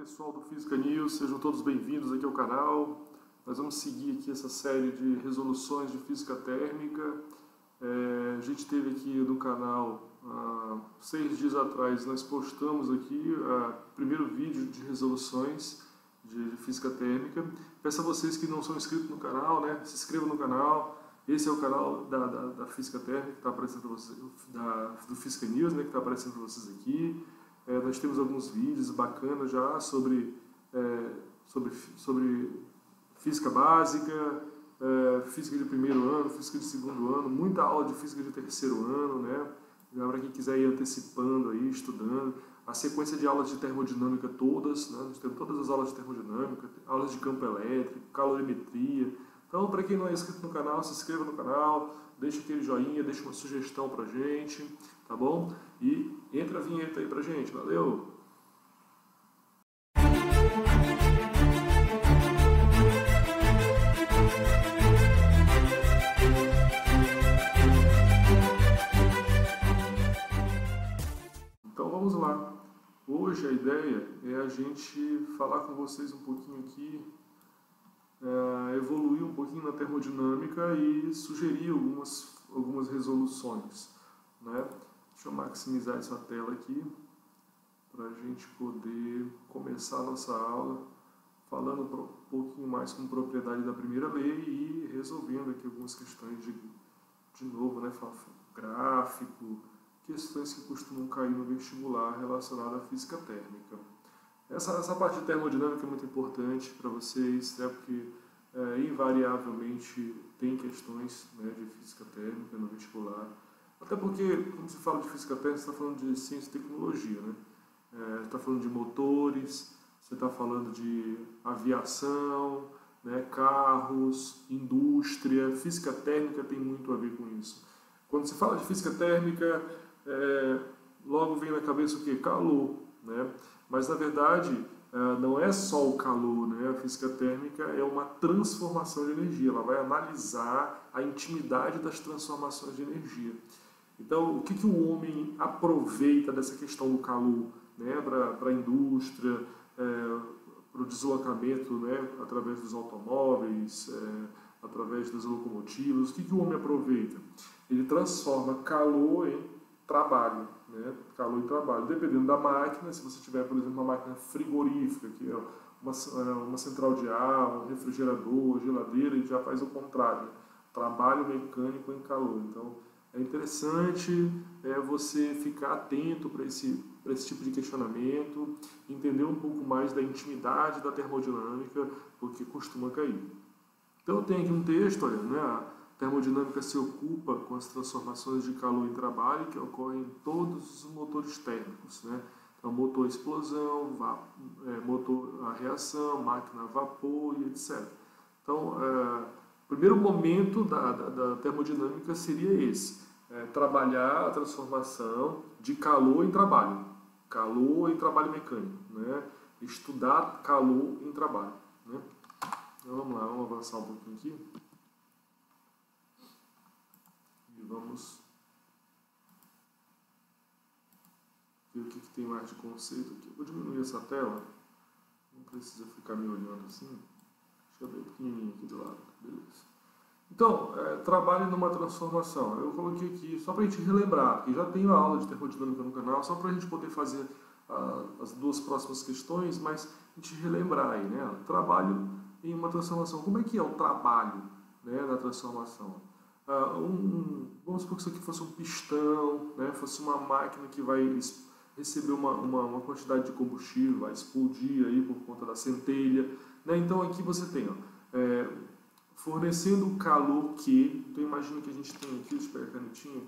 pessoal do Física News, sejam todos bem-vindos aqui ao canal. Nós vamos seguir aqui essa série de resoluções de física térmica. A gente teve aqui no canal, 6 dias atrás, nós postamos aqui o primeiro vídeo de resoluções de física térmica. Peço a vocês que não são inscritos no canal, né, se inscrevam no canal. Esse é o canal da Física Térmica que está aparecendo para vocês, do Física News, né, que está aparecendo para vocês aqui. Nós temos alguns vídeos bacanas já sobre física básica, física de primeiro ano, física de segundo ano, muita aula de física de terceiro ano, né? Para quem quiser ir antecipando aí, estudando. A sequência de aulas de termodinâmica todas, né? Nós temos todas as aulas de termodinâmica, aulas de campo elétrico, calorimetria. Então, para quem não é inscrito no canal, se inscreva no canal, deixa aquele joinha, deixa uma sugestão pra gente, tá bom? E entra a vinheta aí pra gente, valeu! Então vamos lá. Hoje a ideia é a gente falar com vocês um pouquinho aqui, evoluir um pouquinho na termodinâmica e sugerir algumas resoluções, né? Deixa eu maximizar essa tela aqui para a gente poder começar a nossa aula falando um pouquinho mais com propriedade da primeira lei e resolvendo aqui algumas questões de novo, né? Gráfico, questões que costumam cair no vestibular relacionadas à física térmica. Essa parte de termodinâmica é muito importante para vocês, né, porque invariavelmente tem questões, né, de física térmica no vestibular. Até porque, quando se fala de física térmica, você está falando de ciência e tecnologia, né? Você está falando de motores, você está falando de aviação, né, carros, indústria. Física térmica tem muito a ver com isso. Quando se fala de física térmica, logo vem na cabeça o quê? Calor, né? Mas, na verdade, não é só o calor, né? A física térmica é uma transformação de energia. Ela vai analisar a intimidade das transformações de energia. Então, o que o homem aproveita dessa questão do calor, né? Para a indústria, para o deslocamento, né? Através dos automóveis, através das locomotivas. O que o homem aproveita? Ele transforma calor em trabalho, né? Calor e trabalho. Dependendo da máquina, se você tiver, por exemplo, uma máquina frigorífica, que é uma central de ar, um refrigerador, geladeira, ele já faz o contrário, né? Trabalho mecânico em calor. Então, é interessante você ficar atento para esse tipo de questionamento, entender um pouco mais da intimidade da termodinâmica, porque costuma cair. Então, eu tenho aqui um texto, olha, né? A termodinâmica se ocupa com as transformações de calor em trabalho que ocorrem em todos os motores térmicos, né? Então, motor explosão, motor a reação, máquina a vapor e etc. Então, o primeiro momento da termodinâmica seria esse, trabalhar a transformação de calor em trabalho mecânico, né? Estudar calor em trabalho, né? Então, vamos lá, vamos avançar um pouquinho aqui. E vamos ver o que tem mais de conceito aqui. Eu vou diminuir essa tela, não precisa ficar me olhando assim. Deixa eu ver pequenininho aqui do lado, beleza. Então, trabalho numa transformação. Eu coloquei aqui só para a gente relembrar, que já tem uma aula de termodinâmica no canal, só para a gente poder fazer as duas próximas questões, mas a gente relembrar aí, né? Trabalho em uma transformação. Como é que é o trabalho, né, na transformação? Vamos supor que isso aqui fosse um pistão, né, fosse uma máquina que vai receber uma quantidade de combustível, vai explodir aí por conta da centelha, né? Então aqui você tem, fornecendo o calor que, então imagina que a gente tem aqui, deixa eu pegar a canetinha,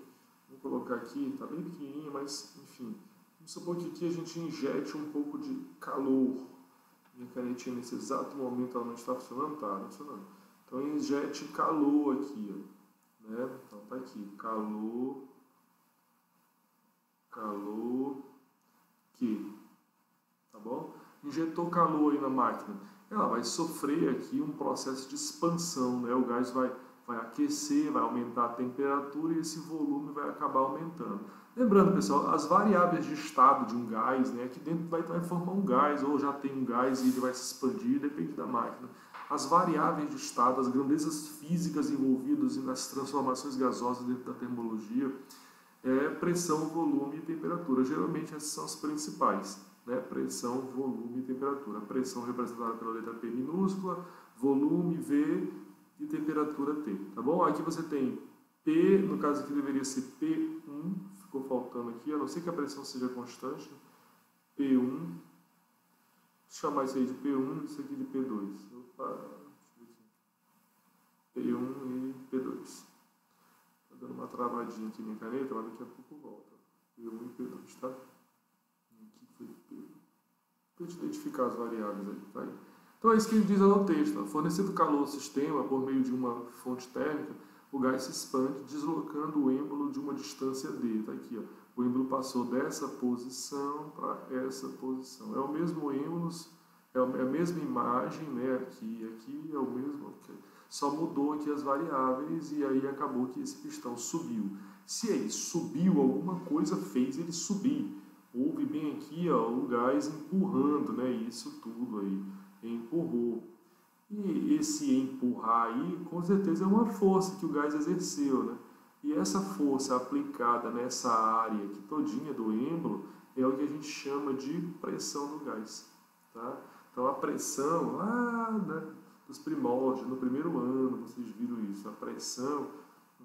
vou colocar aqui, está bem pequenininho, mas enfim, vamos supor que aqui a gente injete um pouco de calor. Minha canetinha nesse exato momento ela não está funcionando? Está funcionando. Então injete calor aqui, né? Então tá aqui, calor que, tá bom? Injetou calor aí na máquina, ela vai sofrer aqui um processo de expansão, né? O gás vai vai aquecer, vai aumentar a temperatura e esse volume vai acabar aumentando. Lembrando, pessoal, as variáveis de estado de um gás, né, aqui dentro vai formar um gás, ou já tem um gás e ele vai se expandir, depende da máquina. As variáveis de estado, as grandezas físicas envolvidas nas transformações gasosas dentro da termologia, pressão, volume e temperatura. Geralmente essas são as principais, né? Pressão, volume e temperatura. Pressão representada pela letra P minúscula, volume V e temperatura T, tá bom? Aqui você tem P, no caso aqui deveria ser P1, ficou faltando aqui, a não ser que a pressão seja constante, P1, vou chamar isso aí de P1 e isso aqui de P2. Opa, P1 e P2. Está dando uma travadinha aqui minha caneta, mas daqui a pouco volta. P1 e P2, tá? Aqui foi P1. Para te identificar as variáveis aí, tá aí. Então é isso que ele diz no texto. Ó. Fornecido calor ao sistema por meio de uma fonte térmica, o gás se expande deslocando o êmbolo de uma distância d. Tá aqui, ó. O êmbolo passou dessa posição para essa posição. É o mesmo êmbolo, é a mesma imagem, né? Aqui é o mesmo. Okay. Só mudou aqui as variáveis e aí acabou que esse pistão subiu. Se ele subiu, alguma coisa fez ele subir. Houve bem aqui, ó, o gás empurrando, né? Isso tudo aí. Empurrou. E esse empurrar aí, com certeza é uma força que o gás exerceu, né? E essa força aplicada nessa área aqui todinha do êmbolo é o que a gente chama de pressão do gás, tá? Então a pressão, lá, né, dos primórdios, no primeiro ano, vocês viram isso, a pressão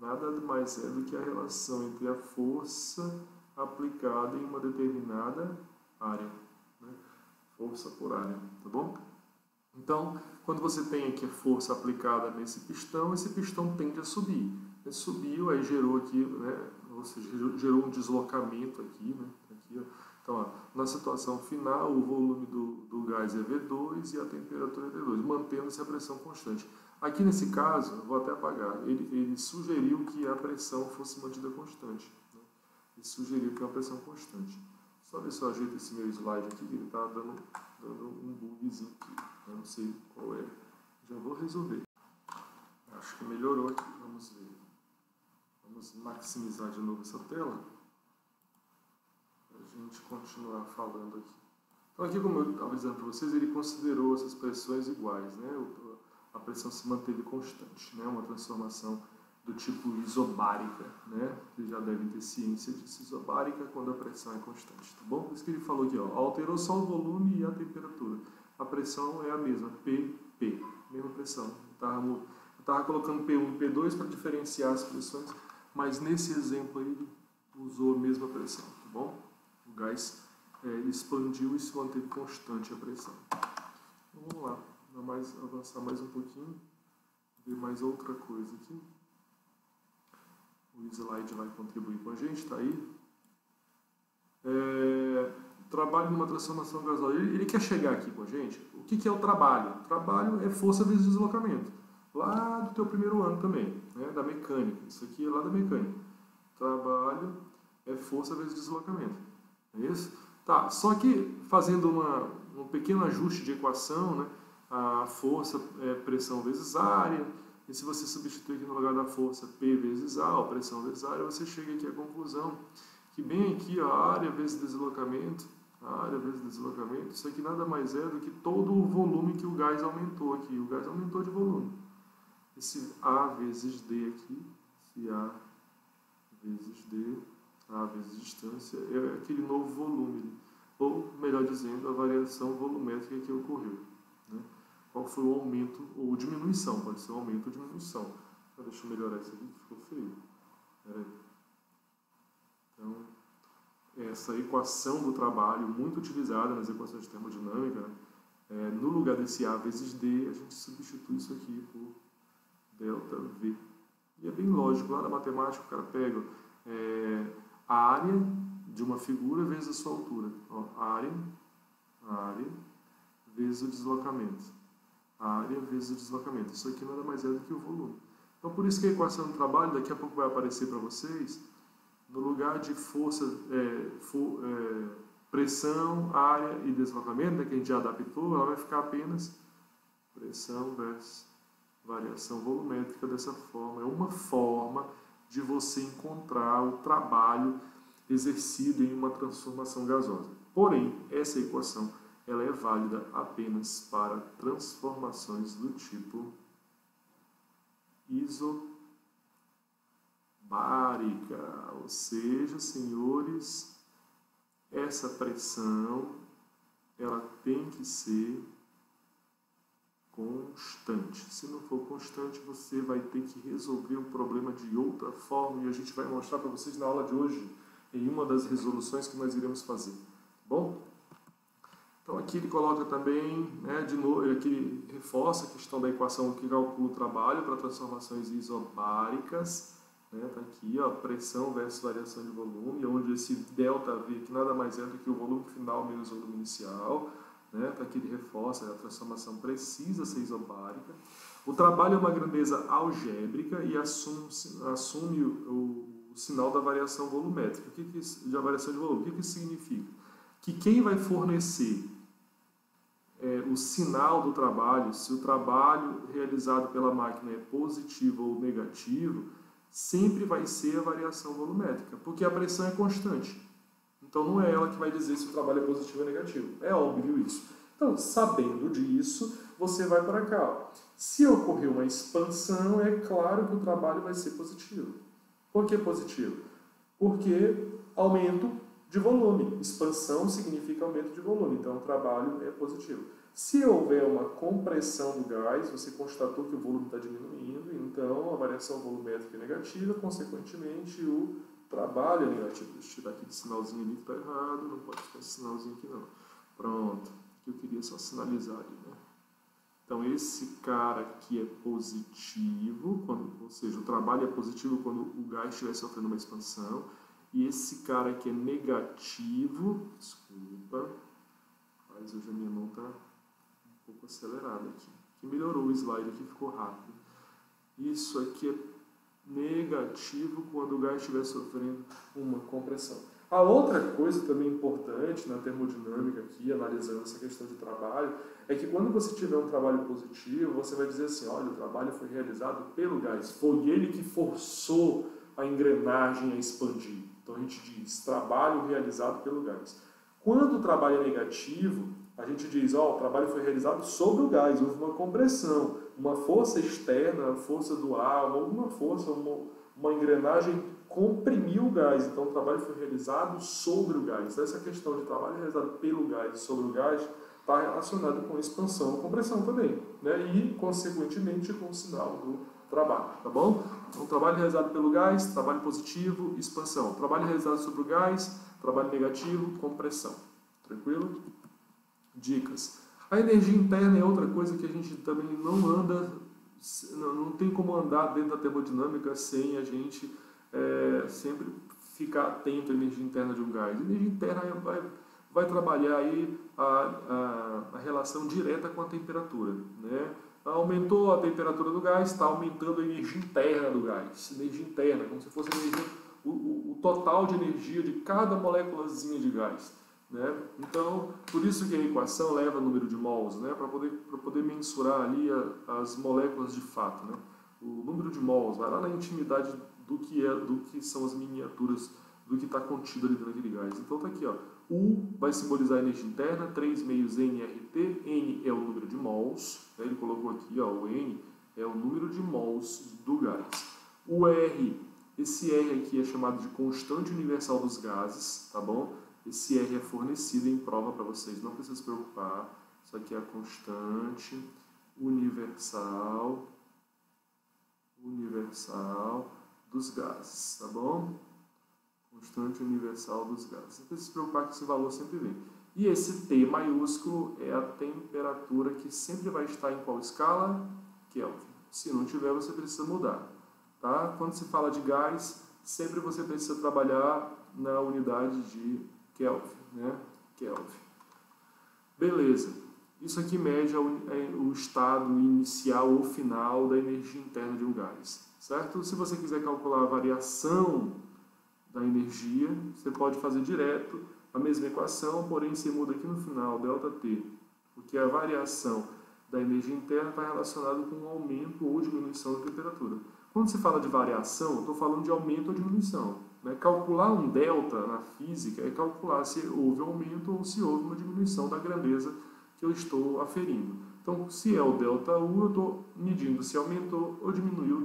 nada mais é do que a relação entre a força aplicada em uma determinada área, né? Força por área, tá bom? Então, quando você tem aqui a força aplicada nesse pistão, esse pistão tende a subir. Ele subiu, aí gerou aqui, né, ou seja, gerou um deslocamento aqui, né, aqui, ó. Então, ó, na situação final, o volume do gás é V2 e a temperatura é T2, mantendo-se a pressão constante. Aqui nesse caso, vou até apagar, ele sugeriu que a pressão fosse mantida constante, né? Ele sugeriu que é uma pressão constante. Só ver se eu ajeito esse meu slide aqui, que ele está dando um bugzinho aqui. Eu não sei qual é. Já vou resolver. Acho que melhorou aqui. Vamos ver. Vamos maximizar de novo essa tela. Para a gente continuar falando aqui. Então aqui, como eu estava dizendo para vocês, ele considerou essas pressões iguais, né? A pressão se manteve constante, né? Uma transformação do tipo isobárica, né? Vocês já devem ter ciência disso, isobárica quando a pressão é constante, tá bom? Por isso que ele falou aqui, ó, alterou só o volume e a temperatura. A pressão é a mesma, P, mesma pressão. Eu estava colocando P1 e P2 para diferenciar as pressões, mas nesse exemplo aí ele usou a mesma pressão, tá bom? O gás expandiu e se manteve constante a pressão. Então, vamos lá, avançar mais um pouquinho, ver mais outra coisa aqui. O slide vai contribuir com a gente, está aí. Trabalho numa transformação gasosa. Ele quer chegar aqui com a gente. O que é o trabalho? O trabalho é força vezes deslocamento. Lá do teu primeiro ano também, né? Da mecânica. Isso aqui é lá da mecânica. Trabalho é força vezes deslocamento. É isso? Tá, só que fazendo um pequeno ajuste de equação, né? A força é pressão vezes área. E se você substituir aqui no lugar da força P vezes A, ou pressão vezes área, você chega aqui à conclusão que bem aqui a área vezes deslocamento, isso aqui nada mais é do que todo o volume que o gás aumentou aqui. O gás aumentou de volume. Esse A vezes D aqui, esse A vezes D, A vezes distância, é aquele novo volume. Ou, melhor dizendo, a variação volumétrica que ocorreu, né? Qual foi o aumento ou diminuição, pode ser um aumento ou diminuição. Deixa eu melhorar isso aqui, que ficou feio. Então, essa equação do trabalho, muito utilizada nas equações de termodinâmica, né? No lugar desse A vezes D, a gente substitui isso aqui por delta V. E é bem lógico, lá na matemática o cara pega a área de uma figura vezes a sua altura. Ó, área vezes o deslocamento. Área vezes o deslocamento. Isso aqui nada mais é do que o volume. Então, por isso que a equação do trabalho, daqui a pouco vai aparecer para vocês, no lugar de força, pressão, área e deslocamento, né, que a gente já adaptou, ela vai ficar apenas pressão versus variação volumétrica dessa forma. É uma forma de você encontrar o trabalho exercido em uma transformação gasosa. Porém, essa equação ela é válida apenas para transformações do tipo isobárica, ou seja, senhores, essa pressão ela tem que ser constante. Se não for constante, você vai ter que resolver o problema de outra forma e a gente vai mostrar para vocês na aula de hoje em uma das resoluções que nós iremos fazer. Bom? Então aqui ele coloca também, né, de novo, aqui ele reforça a questão da equação que calcula o trabalho para transformações isobáricas. Tá aqui, ó, pressão versus variação de volume, onde esse ΔV que nada mais é do que o volume final menos o volume inicial. Tá aqui ele reforça, a transformação precisa ser isobárica. O trabalho é uma grandeza algébrica e assume o sinal da variação volumétrica. Da variação de volume. O que isso significa? Que quem vai fornecer o sinal do trabalho, se o trabalho realizado pela máquina é positivo ou negativo, sempre vai ser a variação volumétrica, porque a pressão é constante. Então não é ela que vai dizer se o trabalho é positivo ou negativo. É óbvio isso. Então, sabendo disso, você vai para cá. Se ocorrer uma expansão, é claro que o trabalho vai ser positivo. Por que positivo? Porque aumento de volume. Expansão significa aumento de volume, então o trabalho é positivo. Se houver uma compressão do gás, você constatou que o volume está diminuindo, então a variação volumétrica é negativa, consequentemente o trabalho é negativo. Deixa eu tirar aqui de sinalzinho ali que está errado, não pode ficar esse sinalzinho aqui não. Pronto, que eu queria só sinalizar ali, né? Então esse cara aqui é positivo, ou seja, o trabalho é positivo quando o gás estiver sofrendo uma expansão. E esse cara aqui é negativo, desculpa, mas hoje a minha mão está um pouco acelerada aqui. Que melhorou o slide aqui, ficou rápido. Isso aqui é negativo quando o gás estiver sofrendo uma compressão. A outra coisa também importante na termodinâmica aqui, analisando essa questão de trabalho, é que quando você tiver um trabalho positivo, você vai dizer assim, olha, o trabalho foi realizado pelo gás, foi ele que forçou a engrenagem a expandir. Então a gente diz, trabalho realizado pelo gás. Quando o trabalho é negativo, a gente diz, o trabalho foi realizado sobre o gás, houve uma compressão, uma força externa, a força do ar, alguma força, uma engrenagem comprimiu o gás, então o trabalho foi realizado sobre o gás. Essa questão de trabalho realizado pelo gás e sobre o gás está relacionada com expansão e compressão também, né? E, consequentemente, com o sinal do trabalho, tá bom? Então, trabalho realizado pelo gás, trabalho positivo, expansão. Trabalho realizado sobre o gás, trabalho negativo, compressão. Tranquilo? Dicas. A energia interna é outra coisa que a gente também não tem como andar dentro da termodinâmica sem a gente sempre ficar atento à energia interna de um gás. A energia interna vai trabalhar aí a relação direta com a temperatura, né? Aumentou a temperatura do gás, está aumentando a energia interna do gás. Energia interna, como se fosse o total de energia de cada moléculazinha de gás, né? Então, por isso que a equação leva número de mols, né? Para poder mensurar ali as moléculas de fato, né? O número de mols vai lá na intimidade do que são as miniaturas do que está contido ali dentro daquele gás. Então está aqui, ó, U vai simbolizar a energia interna, 3 meios nRT, N é o número de mols, né? Ele colocou aqui, ó, o N é o número de mols do gás. O R, esse R aqui é chamado de constante universal dos gases, tá bom? Esse R é fornecido em prova para vocês, não precisa se preocupar. Isso aqui é a constante universal dos gases, tá bom? Constante universal dos gases. Não precisa se preocupar que esse valor sempre vem. E esse T maiúsculo é a temperatura que sempre vai estar em qual escala? Kelvin. Se não tiver, você precisa mudar. Tá? Quando se fala de gás, sempre você precisa trabalhar na unidade de Kelvin, né? Kelvin. Beleza. Isso aqui mede o estado inicial ou final da energia interna de um gás, certo? Se você quiser calcular a variação da energia, você pode fazer direto a mesma equação, porém você muda aqui no final, ΔT, porque a variação da energia interna está relacionado com um aumento ou diminuição da temperatura. Quando se fala de variação, eu estou falando de aumento ou diminuição. Né? Calcular um delta na física é calcular se houve aumento ou se houve uma diminuição da grandeza que eu estou aferindo. Então, se é o delta U, eu estou medindo se aumentou ou diminuiu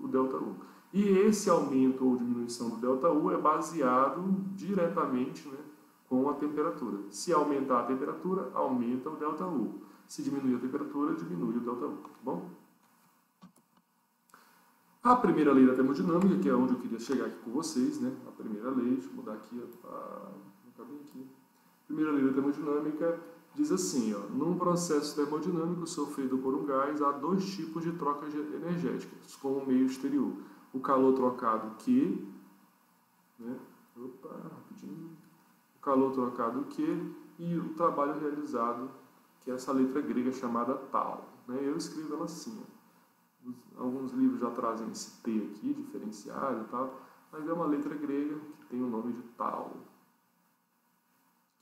o delta U. E esse aumento ou diminuição do delta U é baseado diretamente, né, com a temperatura. Se aumentar a temperatura, aumenta o delta U. Se diminuir a temperatura, diminui o delta U. Tá bom? A primeira lei da termodinâmica, que é onde eu queria chegar aqui com vocês, né? A primeira lei, deixa eu mudar aqui, tá bem aqui. A primeira lei da termodinâmica diz assim, ó, num processo termodinâmico sofrido por um gás, há dois tipos de trocas energéticas com o meio exterior. O calor trocado Q, né? Rapidinho. O calor trocado Q e o trabalho realizado, que é essa letra grega chamada tau. Né? Eu escrevo ela assim, ó. Alguns livros já trazem esse T aqui, diferenciado e tal, mas é uma letra grega que tem o nome de tau,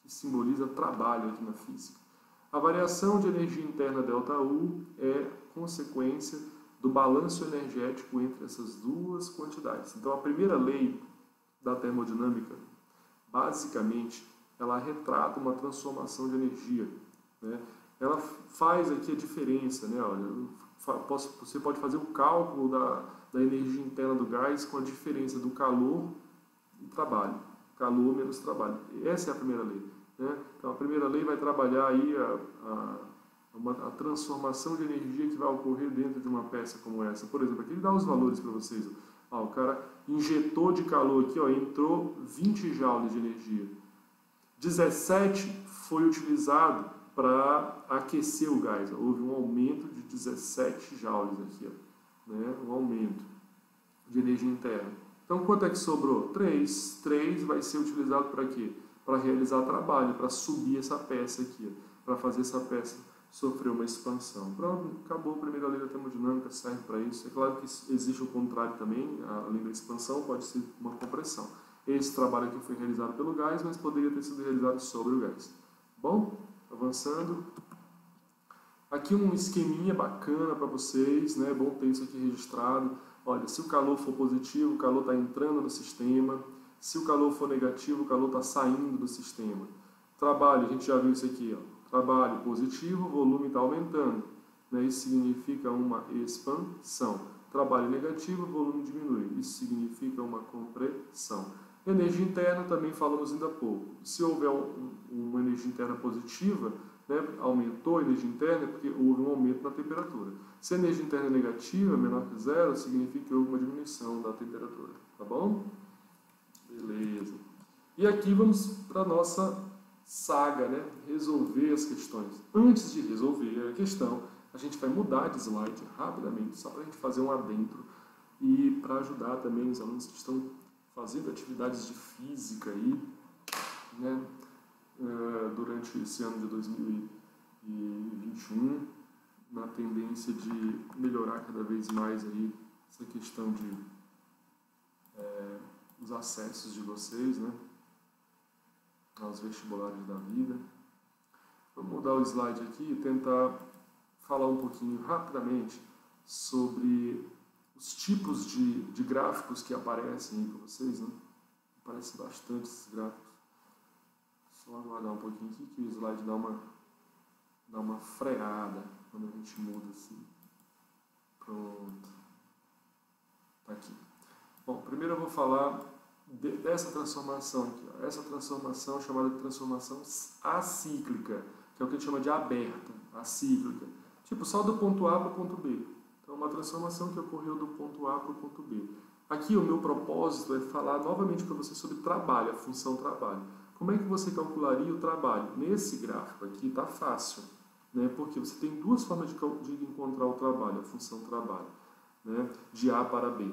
que simboliza trabalho aqui na física. A variação de energia interna ΔU é consequência do balanço energético entre essas duas quantidades. Então, a primeira lei da termodinâmica, basicamente, ela retrata uma transformação de energia. Né? Ela faz aqui a diferença. Né? Olha, você pode fazer o cálculo da energia interna do gás com a diferença do calor e trabalho. Calor menos trabalho. Essa é a primeira lei. Né? Então, a primeira lei vai trabalhar aí a transformação de energia que vai ocorrer dentro de uma peça como essa. Por exemplo, aqui ele dá os valores para vocês. Ó, o cara injetou de calor aqui, ó, entrou 20 joules de energia. 17 foi utilizado para aquecer o gás. Houve um aumento de 17 joules aqui, ó, né? Um aumento de energia interna. Então, quanto é que sobrou? 3. 3 vai ser utilizado para quê? Para realizar trabalho, para subir essa peça aqui, para fazer essa peça sofrer uma expansão. Pronto, acabou a primeira lei da termodinâmica, serve para isso. É claro que existe o contrário também, além da expansão, pode ser uma compressão. Esse trabalho aqui foi realizado pelo gás, mas poderia ter sido realizado sobre o gás. Bom, avançando. Aqui um esqueminha bacana para vocês, né? É bom ter isso aqui registrado. Olha, se o calor for positivo, o calor está entrando no sistema. Se o calor for negativo, o calor está saindo do sistema. Trabalho, a gente já viu isso aqui, ó. Trabalho positivo, o volume está aumentando. Né? Isso significa uma expansão. Trabalho negativo, o volume diminui. Isso significa uma compressão. Energia interna também falamos ainda há pouco. Se houver uma energia interna positiva, né, aumentou a energia interna, é porque houve um aumento na temperatura. Se a energia interna é negativa, menor que zero, significa que houve uma diminuição da temperatura. Tá bom? Beleza. E aqui vamos para a nossa saga, né? Resolver as questões. Antes de resolver a questão, a gente vai mudar de slide rapidamente, só para a gente fazer um adentro e para ajudar também os alunos que estão fazendo atividades de física aí, né? Durante esse ano de 2021, na tendência de melhorar cada vez mais aí essa questão de os acessos de vocês, né? Aos vestibulares da vida. Vamos mudar o slide aqui e tentar falar um pouquinho rapidamente sobre os tipos de gráficos que aparecem aí para vocês, né? Aparecem bastante esses gráficos. Só aguardar um pouquinho aqui que o slide dá uma freada quando a gente muda assim. Pronto. Tá aqui. Bom, primeiro eu vou falar dessa transformação aqui. Ó. Essa transformação é chamada de transformação acíclica, que é o que a gente chama de aberta, acíclica. Tipo, só do ponto A para o ponto B. Então, uma transformação que ocorreu do ponto A para o ponto B. Aqui o meu propósito é falar novamente para você sobre trabalho, a função trabalho. Como é que você calcularia o trabalho? Nesse gráfico aqui está fácil, né? Porque você tem duas formas de encontrar o trabalho, a função trabalho, né? De A para B.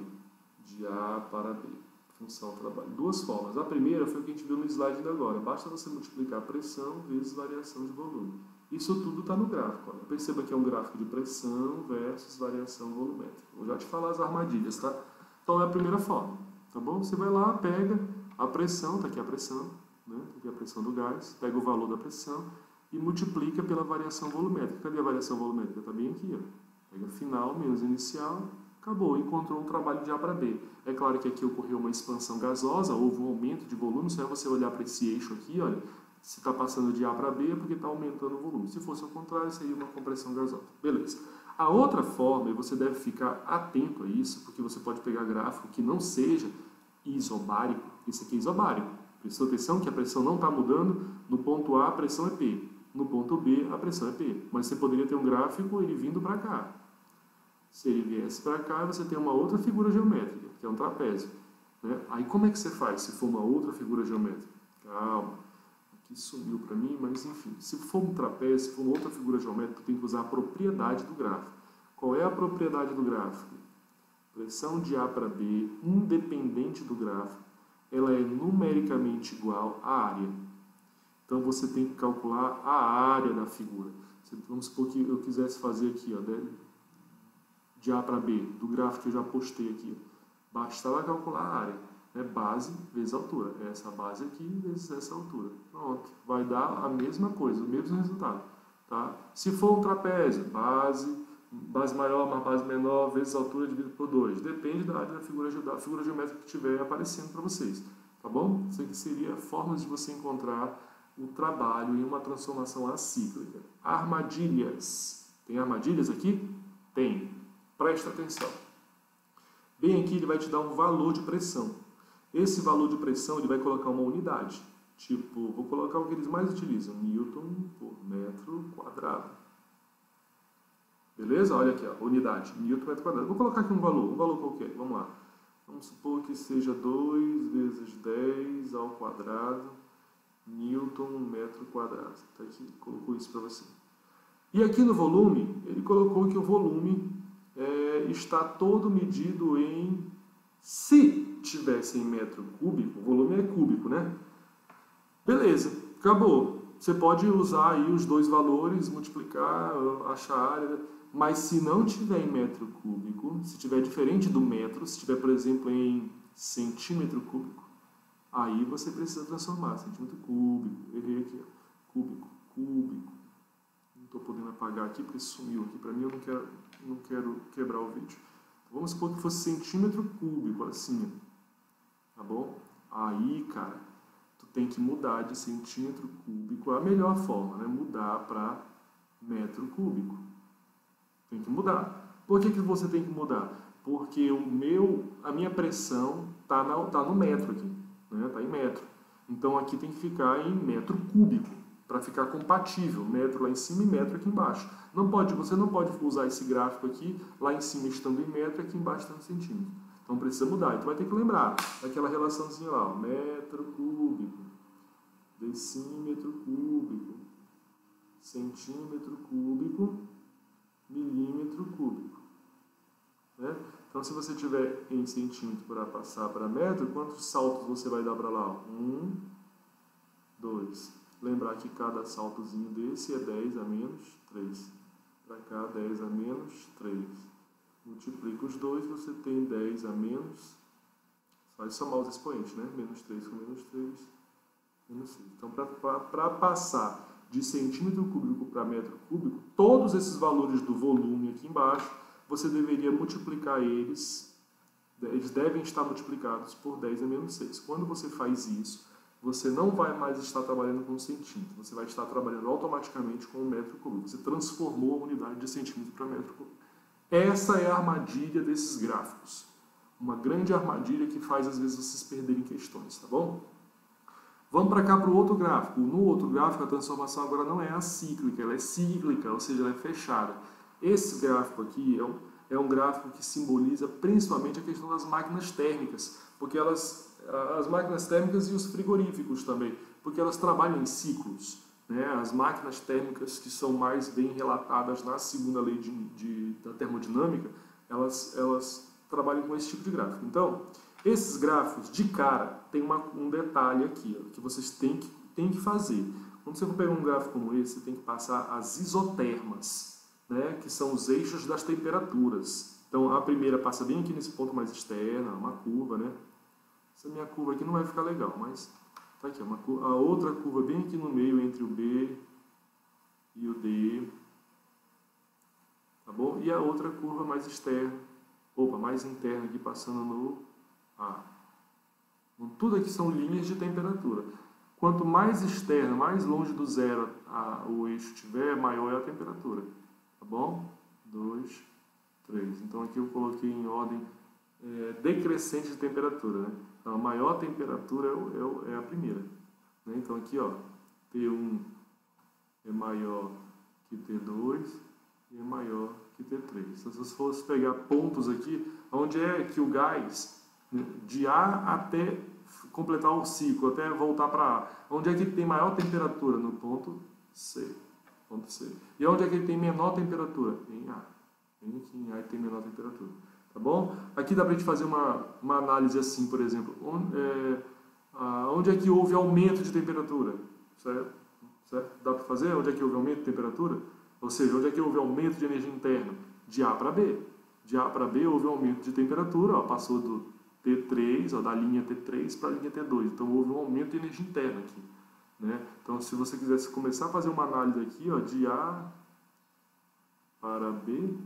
De A para B. Função trabalho. Duas formas. A primeira foi o que a gente viu no slide de agora. Basta você multiplicar pressão vezes variação de volume. Isso tudo está no gráfico. Olha. Perceba que é um gráfico de pressão versus variação volumétrica. Vou já te falar as armadilhas, tá? Então é a primeira forma, tá bom? Você vai lá, pega a pressão, está aqui a pressão, né? Tá aqui a pressão do gás, pega o valor da pressão e multiplica pela variação volumétrica. Cadê a variação volumétrica? Está bem aqui, ó. Pega final menos inicial, acabou, encontrou um trabalho de A para B. É claro que aqui ocorreu uma expansão gasosa, houve um aumento de volume, só é você olhar para esse eixo aqui, olha, se está passando de A para B é porque está aumentando o volume. Se fosse ao contrário, seria uma compressão gasosa. Beleza. A outra forma, e você deve ficar atento a isso, porque você pode pegar gráfico que não seja isobárico. Esse aqui é isobárico. Prestou atenção que a pressão não está mudando. No ponto A, a pressão é P. No ponto B, a pressão é P. Mas você poderia ter um gráfico ele vindo para cá. Se ele viesse para cá, você tem uma outra figura geométrica, que é um trapézio. Né? Aí como é que você faz se for uma outra figura geométrica? Calma. Aqui sumiu para mim, mas enfim. Se for um trapézio, se for uma outra figura geométrica, tem que usar a propriedade do gráfico. Qual é a propriedade do gráfico? Pressão de A para B, independente do gráfico, ela é numericamente igual à área. Então você tem que calcular a área da figura. Vamos supor que eu quisesse fazer aqui, ó, de A para B, do gráfico que eu já postei aqui. Bastava calcular a área. Base vezes altura. Essa base aqui vezes essa altura. Pronto. Vai dar a mesma coisa, o mesmo resultado. Tá? Se for um trapézio, base maior mais base menor vezes altura dividido por 2. Depende da área da figura geométrica que estiver aparecendo para vocês. Tá bom? Isso aqui seria formas de você encontrar o trabalho em uma transformação acíclica. Armadilhas. Tem armadilhas aqui? Tem. Presta atenção. Bem aqui ele vai te dar um valor de pressão. Esse valor de pressão ele vai colocar uma unidade. Tipo, vou colocar o que eles mais utilizam. Newton por metro quadrado. Beleza? Olha aqui, ó, unidade. Newton metro quadrado. Vou colocar aqui um valor qualquer. Vamos lá. Vamos supor que seja 2 vezes 10 ao quadrado. Newton metro quadrado. Tá aqui, colocou isso para você. E aqui no volume, ele colocou que o volume está todo medido em... Se tivesse em metro cúbico, o volume é cúbico, né? Beleza, acabou. Você pode usar aí os dois valores, multiplicar, achar a área, mas se não tiver em metro cúbico, se tiver diferente do metro, se tiver, por exemplo, em centímetro cúbico, aí você precisa transformar. Centímetro cúbico, errei aqui, ó. Cúbico. Não estou podendo apagar aqui porque sumiu aqui para mim, eu não quero quebrar o vídeo. Vamos supor que fosse centímetro cúbico, assim, tá bom? Aí, cara, tu tem que mudar de centímetro cúbico, é a melhor forma, né? Mudar para metro cúbico. Tem que mudar. Por que você tem que mudar? Porque a minha pressão tá no metro aqui, né? Tá em metro. Então aqui tem que ficar em metro cúbico, para ficar compatível, metro lá em cima e metro aqui embaixo. Você não pode usar esse gráfico aqui, lá em cima estando em metro e aqui embaixo estando em centímetro. Então precisa mudar. Então vai ter que lembrar daquela relaçãozinha lá, ó, metro cúbico, decímetro cúbico, centímetro cúbico, milímetro cúbico. Né? Então se você tiver em centímetro para passar para metro, quantos saltos você vai dar para lá? 1, 2... Lembrar que cada saltozinho desse é 10 a menos 3. Para cá, 10 a menos 3. Multiplica os dois, você tem 10 a menos... Vai somar os expoentes, né? Menos 3 com menos 3, menos 6. Então, para passar de centímetro cúbico para metro cúbico, todos esses valores do volume aqui embaixo, você deveria multiplicar eles devem estar multiplicados por 10 a menos 6. Quando você faz isso, você não vai mais estar trabalhando com centímetro, você vai estar trabalhando automaticamente com o metro cúbico. Você transformou a unidade de centímetro para metro cúbico. Essa é a armadilha desses gráficos. Uma grande armadilha que faz, às vezes, vocês perderem questões, tá bom? Vamos para cá para o outro gráfico. No outro gráfico, a transformação agora não é acíclica, ela é cíclica, ou seja, ela é fechada. Esse gráfico aqui é um gráfico que simboliza principalmente a questão das máquinas térmicas, porque as máquinas térmicas e os frigoríficos também, porque elas trabalham em ciclos. Né? As máquinas térmicas que são mais bem relatadas na segunda lei da termodinâmica, elas trabalham com esse tipo de gráfico. Então, esses gráficos, de cara, tem um detalhe aqui, ó, que vocês têm que fazer. Quando você for pegar um gráfico como esse, você tem que passar as isotermas, né? Que são os eixos das temperaturas. Então, a primeira passa bem aqui nesse ponto mais externo, uma curva, né? Essa minha curva aqui não vai ficar legal, mas tá aqui, a outra curva bem aqui no meio entre o B e o D, tá bom? E a outra curva mais externa, mais interna aqui passando no A. Então, tudo aqui são linhas de temperatura. Quanto mais externa, mais longe do zero o eixo estiver, maior é a temperatura, tá bom? 2, 3. Então aqui eu coloquei em ordem decrescente de temperatura, né? Então a maior temperatura é a primeira, né? Então aqui, ó, T1 é maior que T2 e é maior que T3. Então, se você fosse pegar pontos aqui, onde é que o gás, né, de A até completar o ciclo, até voltar para A, onde é que ele tem maior temperatura? No ponto C. Ponto C. E onde é que ele tem menor temperatura? Em A. Vem aqui em A e tem menor temperatura. Tá bom? Aqui dá para a gente fazer uma análise assim, por exemplo. Onde é que houve aumento de temperatura? Certo? Dá para fazer? Onde é que houve aumento de temperatura? Ou seja, onde é que houve aumento de energia interna? De A para B. De A para B houve um aumento de temperatura, ó, passou do T3, ó, da linha T3 para a linha T2. Então houve um aumento de energia interna aqui, né? Então, se você quisesse começar a fazer uma análise aqui, ó, de A para B,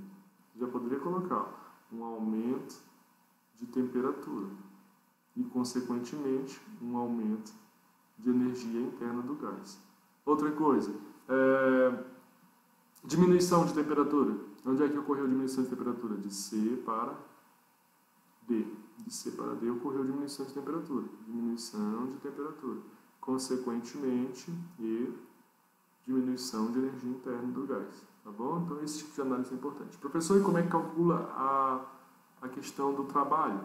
já poderia colocar um aumento de temperatura e, consequentemente, um aumento de energia interna do gás. Outra coisa, diminuição de temperatura. Onde é que ocorreu a diminuição de temperatura? De C para D. De C para D ocorreu diminuição de temperatura. Diminuição de temperatura. Consequentemente, e diminuição de energia interna do gás. Tá bom? Então, esse tipo de análise é importante. Professor, e como é que calcula a questão do trabalho?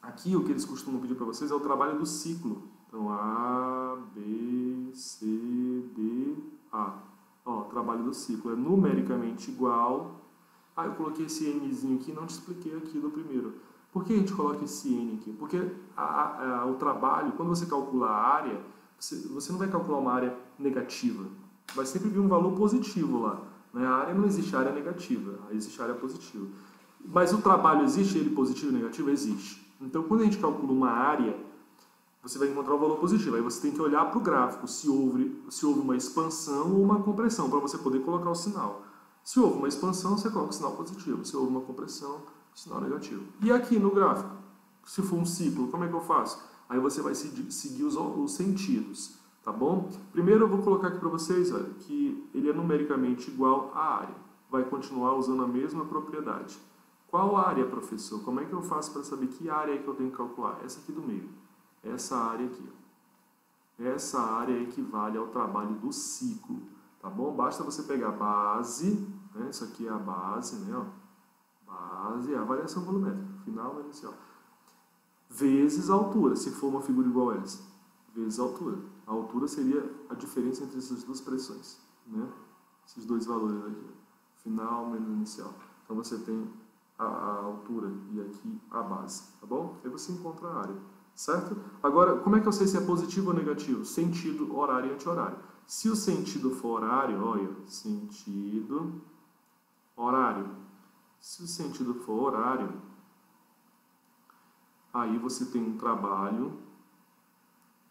Aqui, o que eles costumam pedir para vocês é o trabalho do ciclo. Então, A, B, C, D, A. Ó, trabalho do ciclo é numericamente igual. Eu coloquei esse Nzinho aqui e não te expliquei aqui do primeiro. Por que a gente coloca esse N aqui? Porque o trabalho, quando você calcula a área, você não vai calcular uma área negativa. Vai sempre vir um valor positivo lá. Né? A área não existe área negativa, existe área positiva. Mas o trabalho existe ele positivo e negativo? Existe. Então, quando a gente calcula uma área, você vai encontrar o valor positivo. Aí você tem que olhar para o gráfico se houve uma expansão ou uma compressão, para você poder colocar o sinal. Se houve uma expansão, você coloca o sinal positivo. Se houve uma compressão, sinal negativo. E aqui no gráfico, se for um ciclo, como é que eu faço? Aí você vai seguir os sentidos, tá bom? Primeiro eu vou colocar aqui para vocês, olha, que ele é numericamente igual à área. Vai continuar usando a mesma propriedade. Qual área, professor? Como é que eu faço para saber que área é que eu tenho que calcular? Essa aqui do meio. Essa área aqui. Essa área equivale ao trabalho do ciclo, tá bom? Basta você pegar a base, né? Isso aqui é a base, né? Ó. Base é a variação volumétrica, final inicial. Vezes a altura, se for uma figura igual a essa. Vezes a altura. A altura seria a diferença entre essas duas pressões, né? Esses dois valores aqui. Final menos inicial. Então você tem a altura e aqui a base, tá bom? Aí você encontra a área, certo? Agora, como é que eu sei se é positivo ou negativo? Sentido, horário e anti-horário. Se o sentido for horário, olha, sentido, horário. Se o sentido for horário, aí você tem um trabalho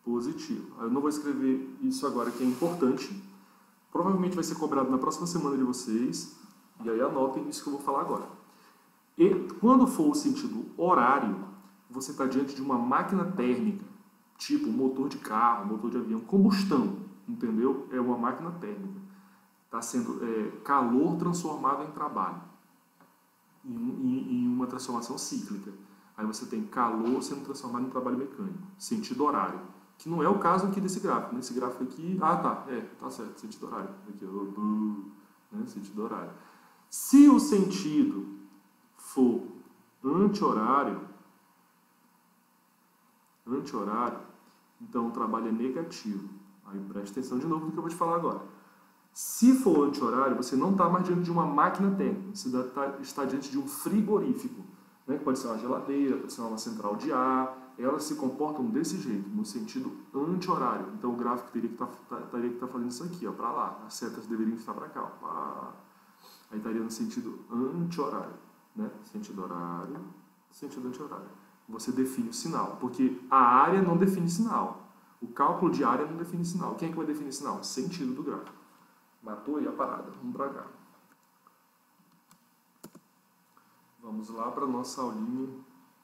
positivo. Eu não vou escrever isso agora, que é importante. Provavelmente vai ser cobrado na próxima semana de vocês. E aí anotem isso que eu vou falar agora. E quando for o sentido horário, você está diante de uma máquina térmica, tipo motor de carro, motor de avião, combustão, entendeu? É uma máquina térmica. Está sendo calor transformado em trabalho, em uma transformação cíclica. Aí você tem calor sendo transformado em trabalho mecânico, sentido horário. Que não é o caso aqui desse gráfico. Nesse gráfico aqui, tá certo, sentido horário. Aqui, né, sentido horário. Se o sentido for anti-horário, então o trabalho é negativo. Aí presta atenção de novo no que eu vou te falar agora. Se for anti-horário, você não está mais diante de uma máquina térmica, você está diante de um frigorífico, né? Pode ser uma geladeira, pode ser uma central de ar. Elas se comportam desse jeito, no sentido anti-horário. Então o gráfico teria que estar fazendo isso aqui, para lá. As setas deveriam estar para cá, aí estaria no sentido anti-horário, né? Sentido horário, sentido anti-horário. Você define o sinal, porque a área não define sinal. O cálculo de área não define sinal. Quem é que vai definir sinal? Sentido do gráfico. Matou aí a parada. Vamos para cá. Vamos lá para a nossa aulinha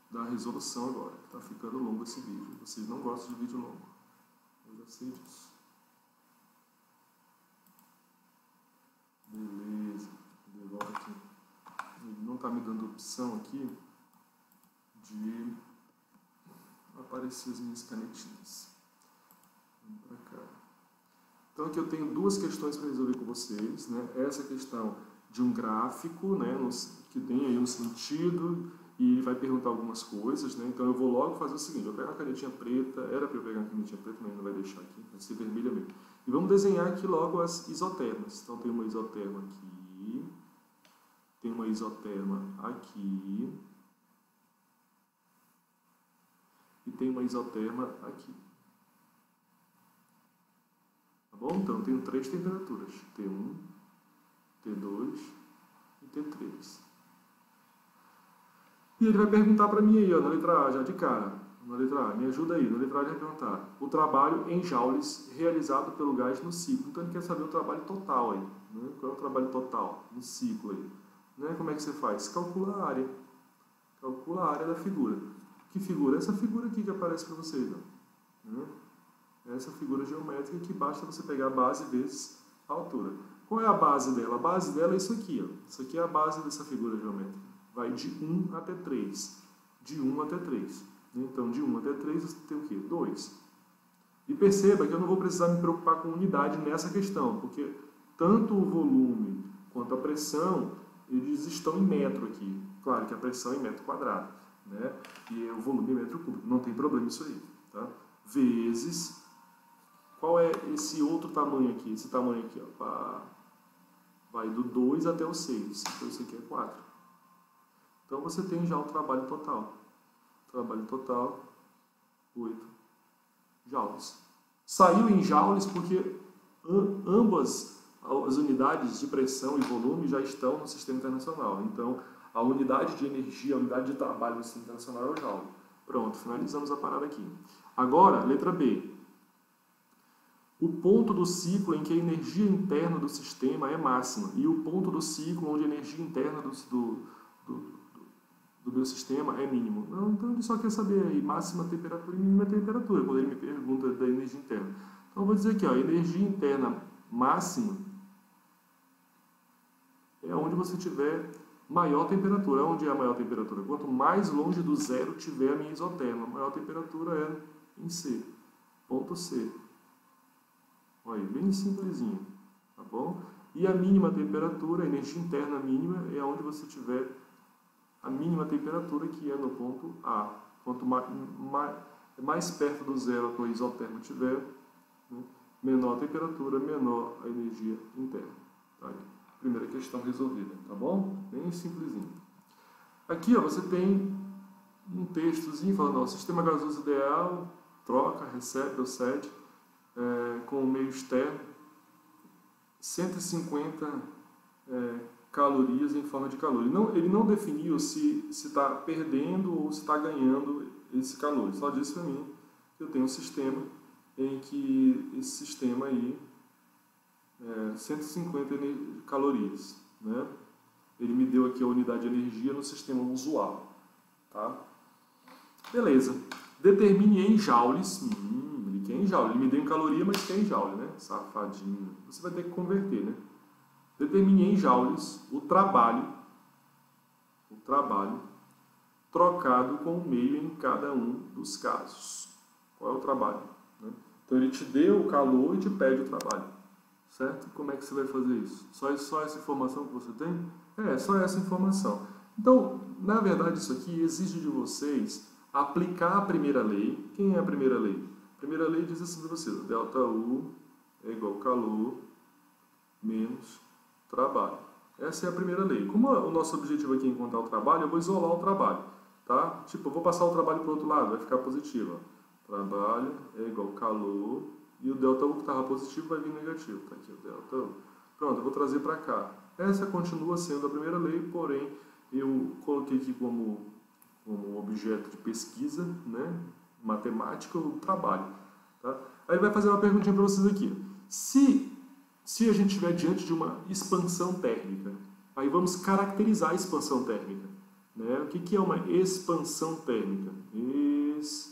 da resolução agora. Está ficando longo esse vídeo. Vocês não gostam de vídeo longo. Eu já sei disso. Beleza. De volta aqui. Ele não está me dando opção aqui de aparecer as minhas canetinhas. Vamos para cá. Então aqui eu tenho duas questões para resolver com vocês, né? Essa questão de um gráfico, né, que tem aí um sentido e ele vai perguntar algumas coisas, né? Então eu vou logo fazer o seguinte, eu pego a canetinha preta, era para eu pegar a canetinha preta, mas não vai deixar aqui, vai ser vermelha mesmo. E vamos desenhar aqui logo as isotermas. Então tem uma isoterma aqui, tem uma isoterma aqui e tem uma isoterma aqui. Tá bom? Então eu tenho três temperaturas, T1, T2 e T3. E ele vai perguntar para mim aí, ó, na letra A, já de cara. Na letra A, me ajuda aí. Na letra A ele vai perguntar o trabalho em joules realizado pelo gás no ciclo. Então ele quer saber o trabalho total aí. Né? Qual é o trabalho total no ciclo aí? Né? Como é que você faz? Calcula a área. Calcula a área da figura. Que figura? Essa figura aqui que aparece para vocês. Ó. Né? Essa figura geométrica que basta você pegar a base vezes a altura. Qual é a base dela? A base dela é isso aqui. Ó. Isso aqui é a base dessa figura geométrica. Vai de 1 até 3. De 1 até 3. Então, de 1 até 3, você tem o quê? 2. E perceba que eu não vou precisar me preocupar com unidade nessa questão, porque tanto o volume quanto a pressão, eles estão em metro aqui. Claro que a pressão é em metro quadrado, né? E o volume é metro cúbico. Não tem problema isso aí. Tá? Vezes, qual é esse outro tamanho aqui? Esse tamanho aqui, ó, vai do 2 até o 6. Então, isso aqui é 4. Então, você tem já o trabalho total. Trabalho total, 8 joules. Saiu em joules porque ambas as unidades de pressão e volume já estão no sistema internacional. Então, a unidade de energia, a unidade de trabalho do sistema internacional é o joule. Pronto, finalizamos a parada aqui. Agora, letra B. O ponto do ciclo em que a energia interna do sistema é máxima e o ponto do ciclo onde a energia interna do meu sistema é mínimo. Não, então ele só quer saber aí máxima temperatura e mínima temperatura, quando ele me pergunta da energia interna. Então eu vou dizer aqui, ó, energia interna máxima é onde você tiver maior temperatura. Onde é a maior temperatura? Quanto mais longe do zero tiver a minha isoterma, a maior temperatura é em C. Ponto C. Olha aí, bem simplesinho, tá bom? E a mínima temperatura, a energia interna mínima, é onde você tiver a mínima temperatura, que é no ponto A. Quanto mais perto do zero a tua isoterma tiver, né, menor a temperatura, menor a energia interna. Tá aí. Primeira questão resolvida, tá bom? Bem simplesinho. Aqui, ó, você tem um textozinho falando, ó, sistema gasoso ideal, troca, recebe ou cede, com o meio externo, 150 calorias em forma de calor. Ele não definiu se está perdendo ou se está ganhando esse calor. Só disse para mim que eu tenho um sistema em que esse sistema aí 150 calorias, né? Ele me deu aqui a unidade de energia no sistema usual, tá? Beleza. Determine em joules. Ele quer em joule. Ele me deu em caloria, mas quer em joule, né? Safadinho. Você vai ter que converter, né? Determine em joules o trabalho trocado com o meio em cada um dos casos. Qual é o trabalho? Né? Então ele te deu o calor e te pede o trabalho. Certo? Como é que você vai fazer isso? Só essa informação que você tem? Só essa informação. Então, na verdade, isso aqui exige de vocês aplicar a primeira lei. Quem é a primeira lei? A primeira lei diz assim para vocês: delta U é igual calor menos trabalho. Essa é a primeira lei. Como o nosso objetivo aqui é encontrar o trabalho, eu vou isolar o trabalho. Tá? Tipo, eu vou passar o trabalho para o outro lado, vai ficar positivo. Ó. Trabalho é igual calor, e o delta U que estava positivo vai vir negativo. Tá aqui o delta U. Pronto, eu vou trazer para cá. Essa continua sendo a primeira lei, porém eu coloquei aqui como objeto de pesquisa, né, matemática, o trabalho. Tá? Aí ele vai fazer uma perguntinha para vocês aqui. Se Se a gente estiver diante de uma expansão térmica, aí vamos caracterizar a expansão térmica. Né? O que é uma expansão térmica? Isotérmica.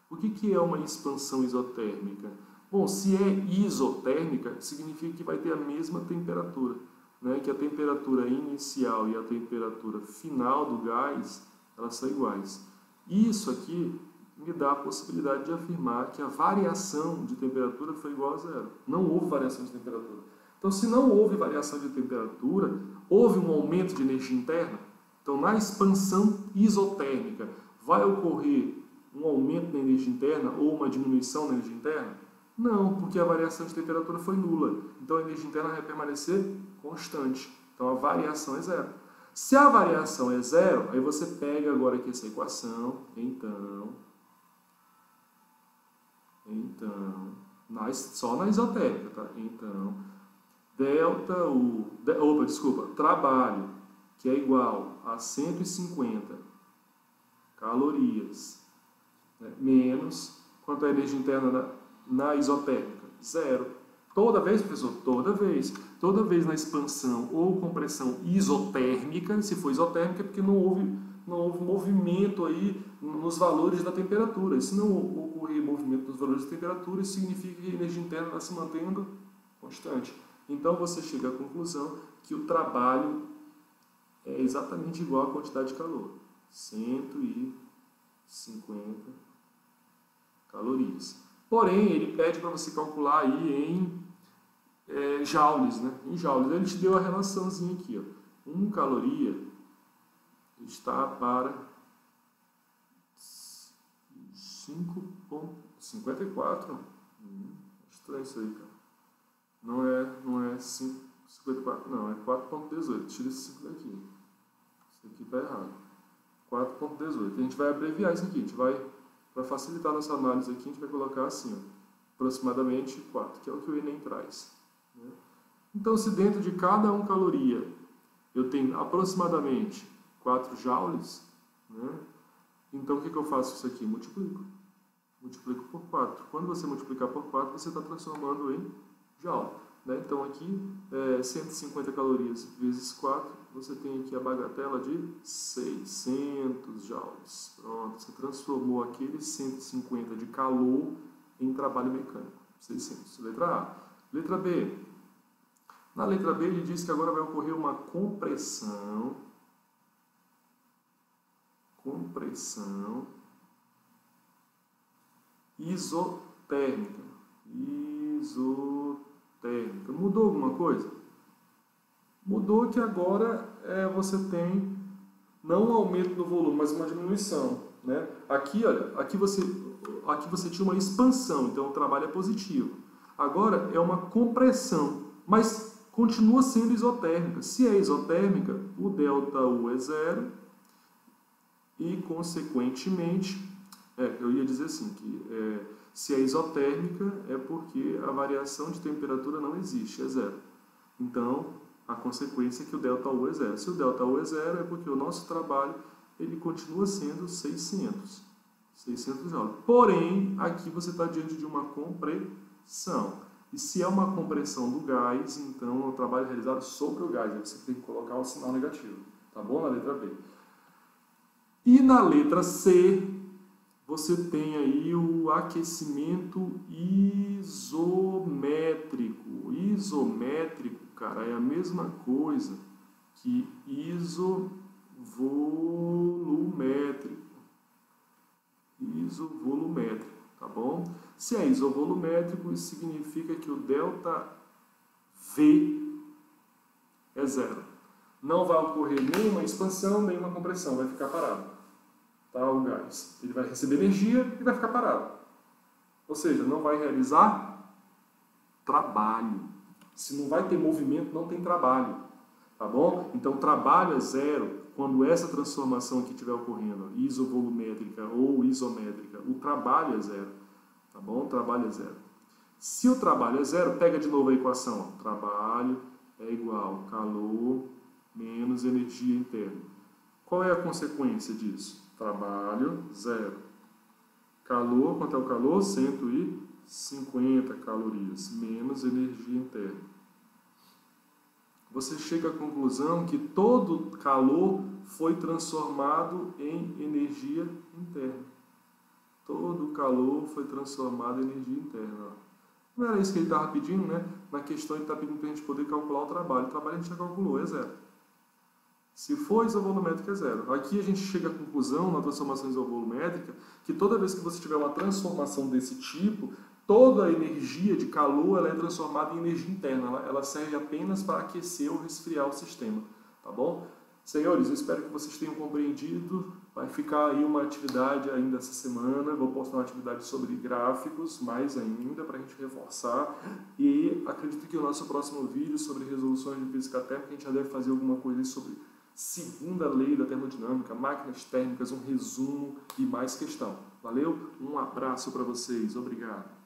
O que é uma expansão isotérmica? Bom, se é isotérmica, significa que vai ter a mesma temperatura, né? Que a temperatura inicial e a temperatura final do gás, elas são iguais. Isso aqui me dá a possibilidade de afirmar que a variação de temperatura foi igual a zero. Não houve variação de temperatura. Então, se não houve variação de temperatura, houve um aumento de energia interna. Então, na expansão isotérmica, vai ocorrer um aumento na energia interna ou uma diminuição na energia interna? Não, porque a variação de temperatura foi nula. Então, a energia interna vai permanecer constante. Então, a variação é zero. Se a variação é zero, aí você pega agora aqui essa equação. Só na isotérmica, tá? Então, trabalho, que é igual a 150 calorias, né, menos, quanto é a energia interna na isotérmica? Zero. Toda vez, professor? Toda vez. Toda vez na expansão ou compressão isotérmica, se for isotérmica, é porque não houve movimento aí nos valores da temperatura. Se não ocorrer movimento nos valores da temperatura, isso significa que a energia interna está se mantendo constante. Então, você chega à conclusão que o trabalho é exatamente igual à quantidade de calor. 150 calorias. Porém, ele pede para você calcular aí em joules, né? Em joules. Ele te deu a relaçãozinha aqui, ó. 1 caloria está para 5,54. Estranho isso aí, cara. Não é 5,54, não, é 4,18. Tira esse 5 daqui. Isso aqui está errado. 4,18. A gente vai abreviar isso aqui. A gente vai, para facilitar nossa análise aqui, a gente vai colocar assim, ó, aproximadamente 4, que é o que o Enem traz. Né? Então, se dentro de cada 1 caloria eu tenho aproximadamente 4 joules, né? Então o que eu faço com isso aqui? Multiplico por 4. Quando você multiplicar por 4, você está transformando em joule. Né? Então aqui, 150 calorias vezes 4, você tem aqui a bagatela de 600 joules. Pronto, você transformou aquele 150 de calor em trabalho mecânico. 600. Letra A. Letra B. Na letra B, ele diz que agora vai ocorrer uma compressão isotérmica. Mudou alguma coisa? Mudou que agora você tem não um aumento no volume, mas uma diminuição. Né? Aqui, olha, aqui você tinha uma expansão, então o trabalho é positivo. Agora é uma compressão, mas continua sendo isotérmica. Se é isotérmica, o ΔU é zero e, consequentemente, eu ia dizer assim, que se é isotérmica é porque a variação de temperatura não existe, é zero. Então, a consequência é que o ΔU é zero. Se o ΔU é zero, é porque o nosso trabalho ele continua sendo 600 joules. Porém, aqui você está diante de uma compressão. E se é uma compressão do gás, então é um trabalho realizado sobre o gás. Aí você tem que colocar um sinal negativo. Tá bom? Na letra B. E na letra C, você tem aí o aquecimento isométrico. Isométrico, cara, é a mesma coisa que isovolumétrico. Isovolumétrico, tá bom? Se é isovolumétrico, isso significa que o ΔV é zero. Não vai ocorrer nenhuma expansão, nenhuma compressão, vai ficar parado. Tá, o gás. Ele vai receber energia e vai ficar parado. Ou seja, não vai realizar trabalho. Se não vai ter movimento, não tem trabalho. Tá bom? Então, trabalho é zero quando essa transformação aqui estiver ocorrendo, isovolumétrica ou isométrica. O trabalho é zero. Tá bom? O trabalho é zero. Se o trabalho é zero, pega de novo a equação. Trabalho é igual a calor menos energia interna. Qual é a consequência disso? Trabalho, zero. calor, quanto é o calor? 150 calorias, menos energia interna. Você chega à conclusão que todo calor foi transformado em energia interna. Todo calor foi transformado em energia interna. Não era isso que ele estava pedindo, né? Na questão ele está pedindo para a gente poder calcular o trabalho. O trabalho a gente já calculou, é zero. Se for isovolumétrica, é zero. Aqui a gente chega à conclusão, na transformação isovolumétrica, que toda vez que você tiver uma transformação desse tipo, toda a energia de calor ela é transformada em energia interna. Ela serve apenas para aquecer ou resfriar o sistema. Tá bom? Senhores, eu espero que vocês tenham compreendido. Vai ficar aí uma atividade ainda essa semana. Vou postar uma atividade sobre gráficos, mais ainda, para a gente reforçar. E acredito que o nosso próximo vídeo sobre resoluções de física térmica, a gente já deve fazer alguma coisa sobre segunda lei da termodinâmica, máquinas térmicas, um resumo e mais questão. Valeu? Um abraço para vocês. Obrigado.